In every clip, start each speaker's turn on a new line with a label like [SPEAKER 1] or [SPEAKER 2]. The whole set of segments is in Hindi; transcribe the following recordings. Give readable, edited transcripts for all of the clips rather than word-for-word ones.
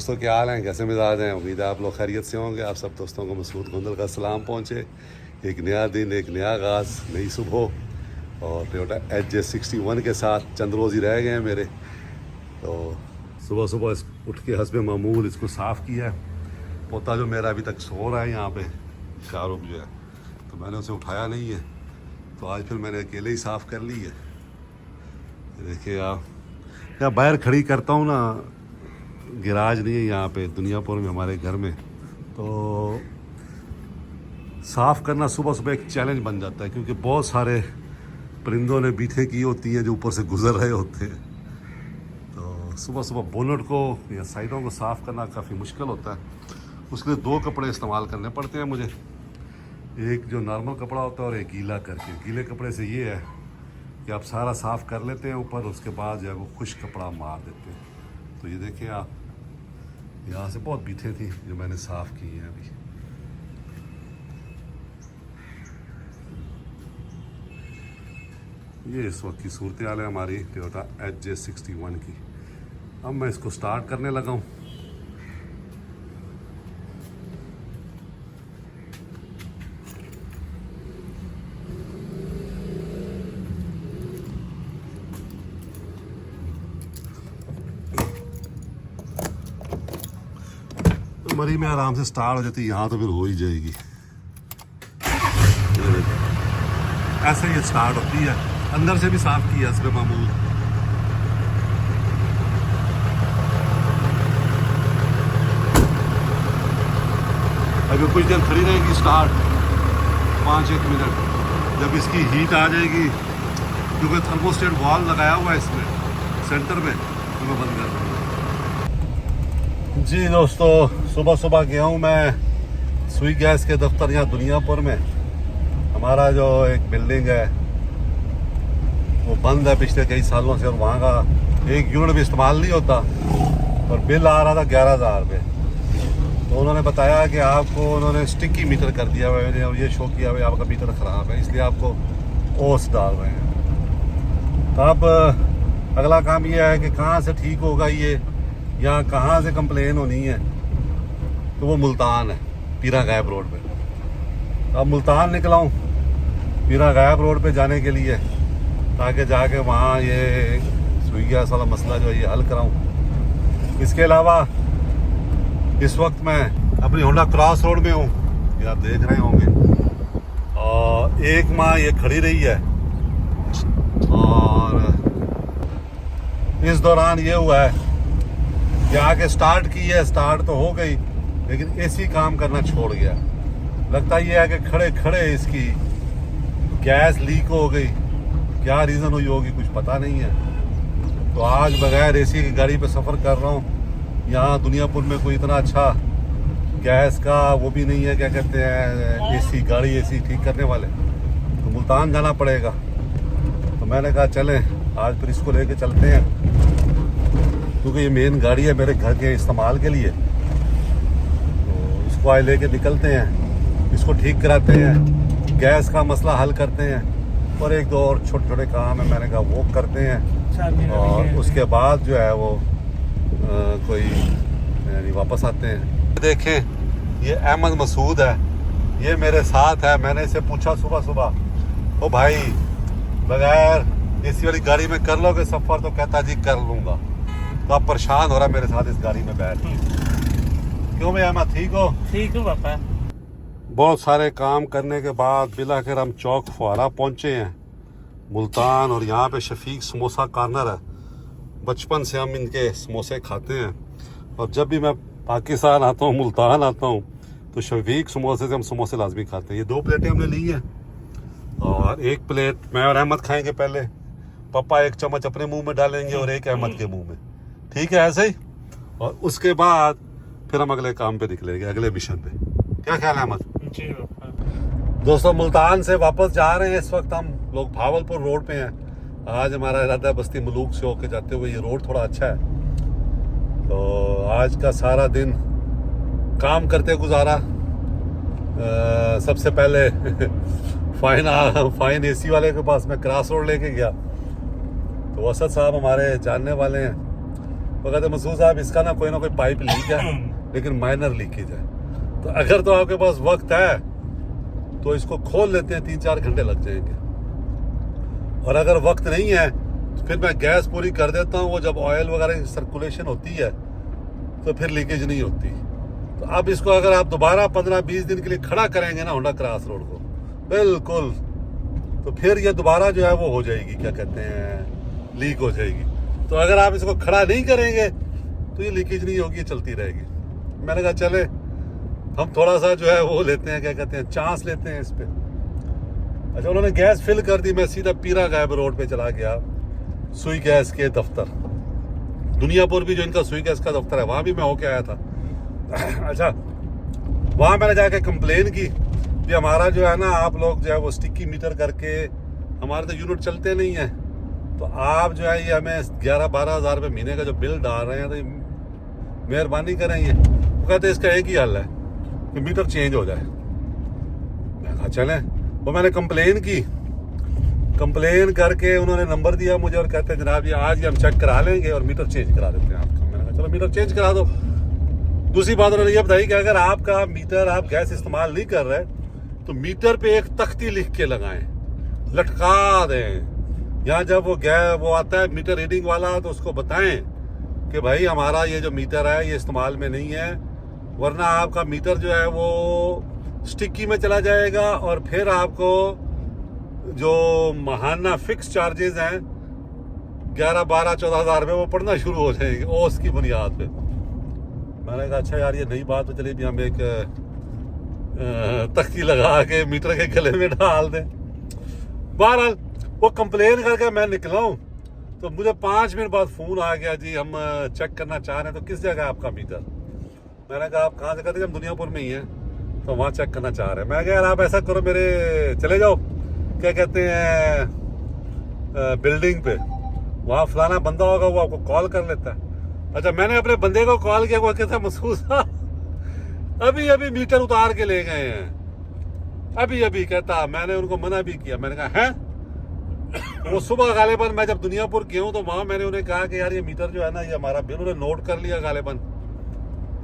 [SPEAKER 1] दोस्तों क्या हाल हैं, कैसे मिजाज हैं। उम्मीद है आप लोग खैरियत से होंगे। आप सब दोस्तों को मसूद गोंदल का सलाम पहुँचे। एक नया दिन, एक नया आगाज़, नई सुबह और टोयोटा HJ61 के साथ चंद रोज़ ही रह गए हैं मेरे। तो सुबह सुबह उठ के हस्बे मामूल इसको साफ़ किया है। पोता जो मेरा अभी तक सो रहा है यहाँ पे शाहरुख जो है, तो मैंने उसे उठाया नहीं है, तो आज फिर मैंने अकेले ही साफ़ कर ली है। देखिए आप, या बाहर खड़ी करता हूँ ना, गैराज नहीं है यहाँ पे दुनियापुर में हमारे घर में, तो साफ़ करना सुबह सुबह एक चैलेंज बन जाता है, क्योंकि बहुत सारे परिंदों ने बीठे की होती हैं जो ऊपर से गुजर रहे होते हैं। तो सुबह सुबह बोनट को या साइडों को साफ़ करना काफ़ी मुश्किल होता है। उसके लिए 2 कपड़े इस्तेमाल करने पड़ते हैं मुझे। एक जो नॉर्मल कपड़ा होता है और एक गीला करके। गीले कपड़े से ये है कि आप सारा साफ़ कर लेते हैं ऊपर, उसके बाद जो है वो खुश्क कपड़ा मार देते हैं। तो ये देखिए आप, यहाँ से बहुत बीठे थी जो मैंने साफ़ की हैं अभी। ये इस वक्त की सूरत हाल है हमारी टोयोटा HJ61 की। अब मैं इसको स्टार्ट करने लगा हूँ। मरी में आराम से स्टार्ट हो जाती है, यहाँ तो फिर हो ही जाएगी। ऐसे ही स्टार्ट होती है। अंदर से भी साफ किया इसमें मामूल। अभी कुछ देर खड़ी रहेगी स्टार्ट, 5-1 मिनट। जब इसकी हीट आ जाएगी, क्योंकि थर्मोस्टेट वॉल लगाया हुआ है इसमें सेंटर में, तो मैं बंद कर दूँगा। जी दोस्तों, सुबह सुबह गया हूँ मैं सुई गैस के दफ्तर यहाँ दुनियापुर में। हमारा जो एक बिल्डिंग है वो बंद है पिछले कई सालों से, और वहाँ का एक यूनिट भी इस्तेमाल नहीं होता, और बिल आ रहा था 11,000 रुपये। तो उन्होंने बताया कि आपको उन्होंने स्टिकी मीटर कर दिया हुआ है, और ये शो किया हुआ आपका मीटर ख़राब है, इसलिए आपको ओस डाल रहे हैं। तो अब अगला काम ये है कि कहाँ से ठीक होगा ये, यहाँ कहाँ से कंप्लेन होनी है। तो वो मुल्तान है, पीरा गायब रोड पे। अब मुल्तान निकला हूँ पीरा गायब रोड पे जाने के लिए, ताकि जाके वहाँ ये सुई गैस वाला मसला जो है ये हल कराऊँ। इसके अलावा इस वक्त मैं अपनी होंडा क्रॉस रोड में हूँ, ये आप देख रहे होंगे। और 1 माह ये खड़ी रही है, और इस दौरान ये हुआ है कि आके स्टार्ट की है, स्टार्ट तो हो गई, लेकिन एसी काम करना छोड़ गया। लगता ये है कि खड़े खड़े इसकी गैस लीक हो गई। क्या रीज़न हुई होगी कुछ पता नहीं है। तो आज बगैर एसी की गाड़ी पे सफ़र कर रहा हूँ। यहाँ दुनियापुर में कोई इतना अच्छा गैस का वो भी नहीं है, क्या कहते हैं, एसी गाड़ी, एसी ठीक करने वाले। तो मुल्तान जाना पड़ेगा। तो मैंने कहा चलें आज फिर इसको लेके चलते हैं, क्योंकि ये मेन गाड़ी है मेरे घर के इस्तेमाल के लिए। तो इसको आज लेके निकलते हैं, इसको ठीक कराते हैं, गैस का मसला हल करते हैं, और 1-2 और छोटे छोटे काम है, मैंने कहा वो करते हैं। और उसके बाद जो है वो कोई यानी वापस आते हैं। देखें ये अहमद मसूद है, ये मेरे साथ है। मैंने इसे पूछा सुबह सुबह, ओ भाई बगैर एसी वाली गाड़ी में कर लोगे सफ़र? तो कहता जी कर लूँगा। तो आप परेशान हो रहा है मेरे साथ इस गाड़ी में बैठ के। क्यों भाई अहमद, ठीक हो?
[SPEAKER 2] ठीक हूँ पापा।
[SPEAKER 1] बहुत सारे काम करने के बाद बिलाखिर हम चौक फुआरा पहुंचे हैं मुल्तान, और यहाँ पे शफीक समोसा कॉर्नर है। बचपन से हम इनके समोसे खाते हैं, और जब भी मैं पाकिस्तान आता हूँ, मुल्तान आता हूँ, तो शफीक समोसे से हम समोसे लाजमी खाते हैं। ये 2 प्लेटें हमने ली हैं, और 1 प्लेट मैं और अहमद खाएंगे पहले। पापा 1 चम्मच अपने मुंह में डालेंगे और 1 अहमद के मुंह में, ठीक है ऐसे ही। और उसके बाद फिर हम अगले काम पे निकलेंगे, अगले मिशन पे। क्या ख्याल है अहमद?
[SPEAKER 2] जी पापा।
[SPEAKER 1] दोस्तों मुल्तान से वापस जा रहे हैं। इस वक्त हम लोग भावलपुर रोड पे हैं। आज हमारा इरादा है बस्ती मलूक से होके जाते हुए। ये रोड थोड़ा अच्छा है, तो आज का सारा दिन काम करते गुजारा। सबसे पहले फाइन एसी वाले के पास मैं क्रॉस रोड लेके गया, तो असद साहब हमारे जानने वाले हैं, वो कहते मसूद साहब इसका ना कोई पाइप लीक है, लेकिन माइनर लीकेज है, तो अगर तो आपके पास वक्त है तो इसको खोल लेते हैं, 3-4 घंटे लग जाएंगे, और अगर वक्त नहीं है तो फिर मैं गैस पूरी कर देता हूँ। वो जब ऑयल वगैरह की सर्कुलेशन होती है तो फिर लीकेज नहीं होती। तो अब इसको अगर आप दोबारा 15-20 दिन के लिए खड़ा करेंगे ना होंडा क्रॉस रोड को, बिल्कुल, तो फिर ये दोबारा जो है वो हो जाएगी, क्या कहते हैं, लीक हो जाएगी। तो अगर आप इसको खड़ा नहीं करेंगे तो ये लीकेज नहीं होगी, ये चलती रहेगी। मैंने कहा चले हम थोड़ा सा जो है वो लेते हैं, क्या कहते हैं, चांस लेते हैं इस पे। अच्छा, उन्होंने गैस फिल कर दी, मैं सीधा पीरा गायब रोड पे चला गया सुई गैस के दफ्तर। दुनियापुर भी जो इनका सुई गैस का दफ्तर है, वहाँ भी मैं होके आया था। अच्छा, वहाँ मैंने जाके कंप्लेन की कि हमारा जो है ना, आप लोग जो है वो स्टिकी मीटर करके, हमारे तो यूनिट चलते नहीं है, तो आप जो है ये हमें 11-12 हज़ार रुपये महीने का जो बिल डाल रहे हैं, तो मेहरबानी करें। ये वो कहते इसका एक ही हल है कि मीटर चेंज हो जाए। मैं कहा चलें। वो मैंने कंप्लेन की, कंप्लेन करके उन्होंने नंबर दिया मुझे और कहते हैं जनाब ये आज ही हम चेक करा लेंगे और मीटर चेंज करा देते हैं आपका। मैंने कहा चलो मीटर चेंज करा दो। दूसरी बात उन्होंने ये बताई कि अगर आपका मीटर, आप गैस इस्तेमाल नहीं कर रहे तो मीटर पे एक तख्ती लिख के लगाएं, लटका दें। या जब वो आता है मीटर रीडिंग वाला, तो उसको बताएं कि भाई हमारा ये जो मीटर है ये इस्तेमाल में नहीं है, वरना आपका मीटर जो है वो स्टिकी में चला जाएगा और फिर आपको जो माहाना फिक्स चार्जेस हैं 11-12-14 हज़ार रुपये वो पड़ना शुरू हो जाएंगे ओस की बुनियाद पे। मैंने कहा अच्छा यार ये नई बात तो चली भी, हम एक तख्ती लगा के मीटर के गले में डाल दें। बहरहाल वो कंप्लेन करके मैं निकला हूँ, तो मुझे 5 मिनट बाद फ़ोन आ गया, जी हम चेक करना चाह रहे हैं, तो किस जगह है आपका मीटर? मैंने कहा आप कहाँ से? कहते हम दुनियापुर में ही हैं, तो वहाँ चेक करना चाह रहे हैं। मैं कहा यार आप ऐसा करो, मेरे चले जाओ, क्या कहते हैं, बिल्डिंग पे, वहाँ फलाना बंदा होगा, वो आपको कॉल कर लेता है। अच्छा, मैंने अपने बंदे को कॉल किया, वो कहता मसूद साहब अभी मीटर उतार के ले गए हैं, अभी। कहता मैंने उनको मना भी किया। मैंने कहा हैं? वो सुबह गालिबन मैं जब दुनियापुर गया हूँ तो वहाँ मैंने उन्हें कहा कि यार ये मीटर जो है ना, ये हमारा बिल, उन्होंने नोट कर लिया गालिबन,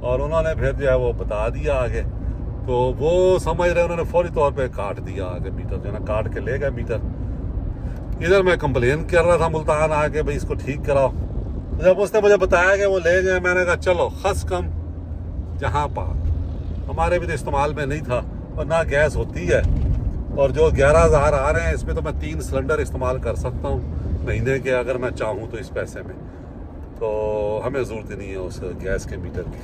[SPEAKER 1] और उन्होंने फिर जो है वो बता दिया आगे। तो वो समझ रहे, उन्होंने फौरी तौर पे काट दिया आगे मीटर, जो है ना, काट के ले गए मीटर। इधर मैं कंप्लेन कर रहा था मुल्तान आके, भाई इसको ठीक कराओ। जब उसने मुझे बताया कि वो ले गए, मैंने कहा चलो खस कम जहाँ पाक, हमारे भी तो इस्तेमाल में नहीं था और ना गैस होती है, और जो 11,000 आ रहे हैं इसमें तो मैं 3 सिलेंडर इस्तेमाल कर सकता हूँ महीने के, अगर मैं चाहूँ तो इस पैसे में, तो हमें ज़रूरत नहीं है उस गैस के मीटर की।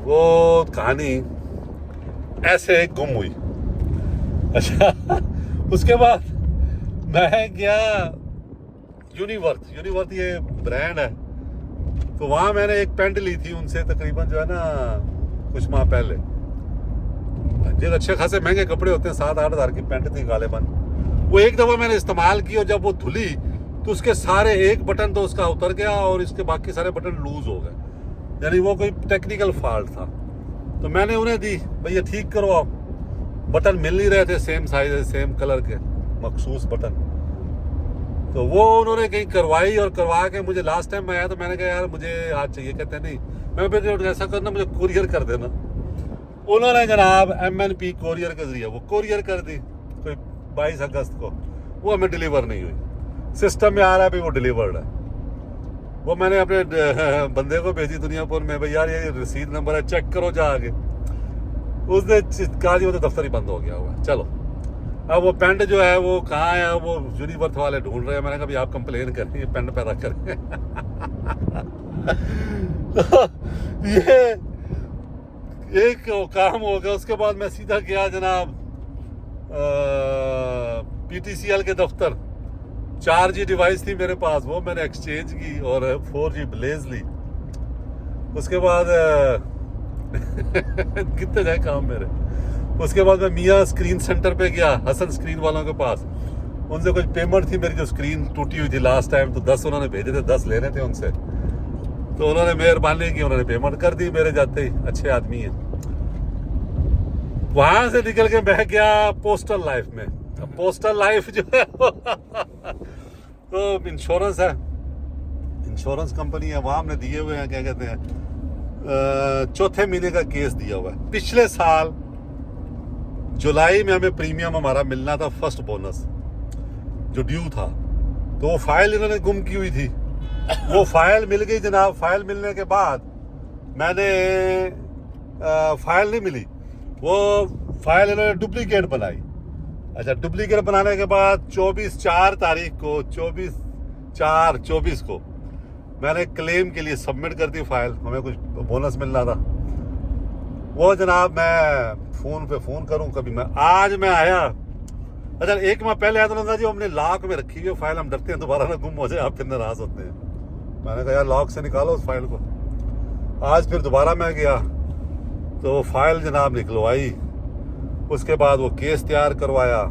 [SPEAKER 1] वो कहानी ऐसे गुम हुई। अच्छा, उसके बाद मैं गया यूनिवर्थ ये ब्रांड है, तो वहाँ मैंने एक पेंट ली थी उनसे, तकरीबन जो है ना कुछ माह पहले। जो अच्छे खासे महंगे कपड़े होते हैं, 7-8 हज़ार की पेंट थी गालिबन। वो एक दफ़ा मैंने इस्तेमाल की और जब वो धुली तो उसके सारे एक बटन तो उसका उतर गया और इसके बाकी सारे बटन लूज हो गए, यानी वो कोई टेक्निकल फॉल्ट था। तो मैंने उन्हें दी, भाई ये ठीक करवाओ। बटन मिल नहीं रहे थे सेम साइज सेम कलर के मखसूस बटन, तो वो उन्होंने कहीं करवाई और करवा के मुझे लास्ट टाइम मैं आया तो मैंने कहा यार मुझे आज चाहिए। कहते नहीं, मैं फिर ऐसा करना, मुझे कुरियर कर देना। उन्होंने जनाब MNP कोरियर के जरिए वो कोरियर कर दी, कोई 22 अगस्त को। वो हमें डिलीवर नहीं हुई, सिस्टम में आ रहा है भाई वो डिलीवर्ड है। वो मैंने अपने बंदे को भेजी दुनियापुर में, भाई यार ये रसीद नंबर है, चेक करो जाके। उसने कहा जी वो तो दफ्तर ही बंद हो गया हुआ। चलो, अब वो पेंट जो है वो कहाँ है, वो यूनिवर्थ वाले ढूंढ रहे हैं। मैंने कहा भाई आप कंप्लेन करें, ये पेंट पैदा करें। तो ये एक काम हो गया। उसके बाद मैं सीधा गया जनाब PTCL के दफ्तर। 4G डिवाइस थी मेरे पास, वो मैंने एक्सचेंज की और 4G ब्लेज ली। उसके बाद कितने जाए काम मेरे। उसके बाद मैं मियाँ स्क्रीन सेंटर पे गया, हसन स्क्रीन वालों के पास। उनसे कुछ पेमेंट थी मेरी, जो स्क्रीन टूटी हुई थी लास्ट टाइम, तो 10 उन्होंने भेजे थे, 10 लेने थे उनसे। तो उन्होंने मेहरबानी की, उन्होंने पेमेंट कर दी मेरे जाते ही। अच्छे आदमी हैं। वहां से निकल के मैं गया पोस्टल लाइफ में। पोस्टल लाइफ जो है तो इंश्योरेंस है, इंश्योरेंस कंपनी है, वहाँ हमने दिए हुए हैं, क्या कहते हैं, चौथे महीने का केस दिया हुआ है। पिछले साल जुलाई में हमें प्रीमियम हमारा मिलना था, फर्स्ट बोनस जो ड्यू था, तो वो फाइल इन्होंने गुम की हुई थी। वो फाइल मिल गई जनाब। फाइल मिलने के बाद मैंने फाइल नहीं मिली, वो फाइल इन्होंने डुप्लीकेट बनाई। अच्छा, डुप्लीकेट बनाने के बाद 24/4 तारीख को 24/4/24 को मैंने क्लेम के लिए सबमिट कर दी फाइल। हमें कुछ बोनस मिलना था। वो जनाब मैं फ़ोन पे फ़ोन करूं कभी, मैं आज मैं आया। अच्छा, एक माह पहले आया तो उन्होंने कहा जी हमने लॉक में रखी हुई फाइल, हम डरते हैं दोबारा ना गुम हो जाए, आप फिर नाराज़ होते हैं। मैंने कहा यार लॉक से निकालो उस फाइल को। आज फिर दोबारा मैं गया तो फाइल जनाब निकलवाई। उसके बाद वो केस तैयार करवाया।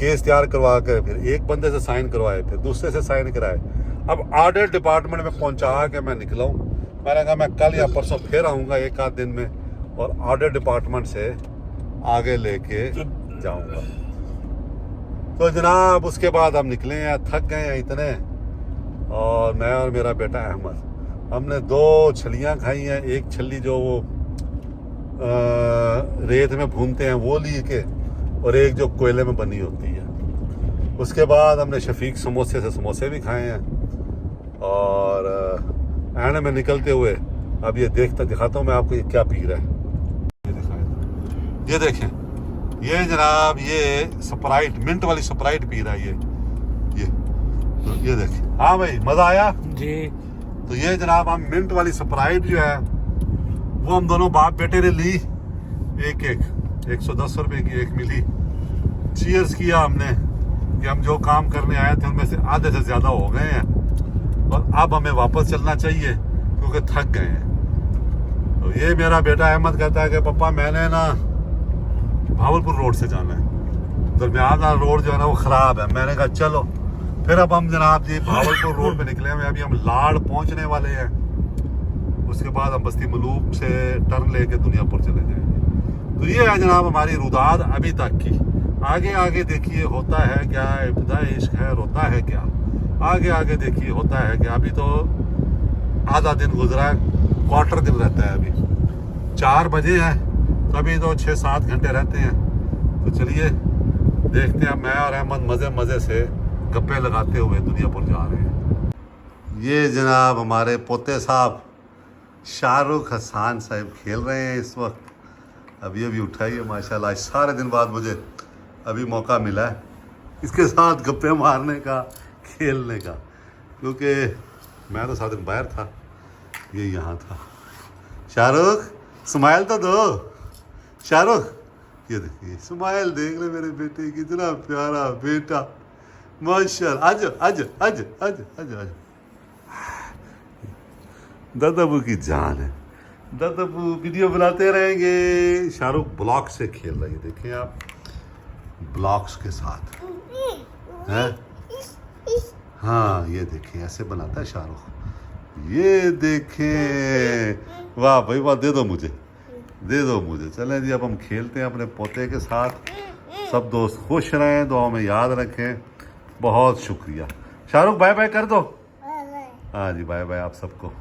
[SPEAKER 1] केस तैयार करवा कर फिर एक बंदे से साइन करवाए, फिर दूसरे से साइन कराए। अब ऑडिट डिपार्टमेंट में पहुंचा के मैं निकला हूँ। मैंने कहा मैं कल या परसों फिर आऊँगा एक आध दिन में, और ऑडिट डिपार्टमेंट से आगे लेके जाऊँगा। तो जनाब उसके बाद हम निकले हैं, थक गए हैं इतने, और मैं और मेरा बेटा अहमद हमने 2 छलियाँ खाई हैं। एक छली जो वो रेत में भूनते हैं वो ली के, और एक जो कोयले में बनी होती है। उसके बाद हमने शफीक समोसे से समोसे भी खाए हैं। और एंड में निकलते हुए अब ये दिखाता हूँ मैं आपको ये क्या पी रहा है। ये देखें, ये जनाब ये स्प्राइट, मिंट वाली स्प्राइट पी रहा है ये देखें। हाँ भाई, मजा आया
[SPEAKER 2] जी।
[SPEAKER 1] तो ये जनाब हम मिंट वाली स्प्राइट जो है वो हम दोनों बाप बेटे ने ली, एक 110 रुपए की एक मिली। चीयर्स किया हमने कि हम जो काम करने आए थे उनमें से आधे से ज्यादा हो गए हैं, और अब हमें वापस चलना चाहिए क्योंकि थक गए हैं। तो ये मेरा बेटा अहमद कहता है कि पापा मैंने ना भावलपुर रोड से जाना है, दरमियान वाला रोड जो है ना वो खराब है। मैंने कहा चलो। फिर अब हम जनाब जी भावलपुर रोड पे निकले हैं। अभी हम लाड़ पहुंचने वाले हैं। उसके बाद हम बस्ती मलूक से टर्न लेके दुनियापुर चले जाएंगे। तो ये है जनाब हमारी रुदाद अभी तक की। आगे आगे देखिए होता है क्या, इब्तिदा इश्क है रोता है क्या। आगे आगे देखिए होता है क्या। अभी तो आधा दिन गुजरा है, क्वार्टर दिन रहता है। अभी 4 बजे हैं, तो अभी तो 6-7 घंटे रहते हैं। तो चलिए देखते हैं। मैं और अहमद मज़े मज़े से गप्पे लगाते हुए दुनियापुर जा रहे हैं। ये जनाब हमारे पोते साहब शाहरुख हसन साहब खेल रहे हैं इस वक्त। अभी उठा ही है माशाल्लाह। सारे दिन बाद मुझे अभी मौका मिला है इसके साथ गप्पे मारने का, खेलने का, क्योंकि मैं तो सारे दिन बाहर था, ये यहाँ था। शाहरुख स्माइल तो दो। शाहरुख ये देखिए स्माइल देख रहे मेरे बेटे, कितना प्यारा बेटा माशाल्लाह। आज दादाबू की जान है। दादाबू वीडियो बनाते रहेंगे। शाहरुख ब्लॉक से खेल रही है, देखें आप, ब्लॉक्स के साथ है। हाँ ये देखें ऐसे बनाता है शाहरुख। ये देखें, वाह भाई वाह, दे दो मुझे। चलें जी अब हम खेलते हैं अपने पोते के साथ। सब दोस्त खुश रहें, दुआ में याद रखें। बहुत शुक्रिया। शाहरुख बाय बाय कर दो। हाँ जी बाय बाय आप सबको।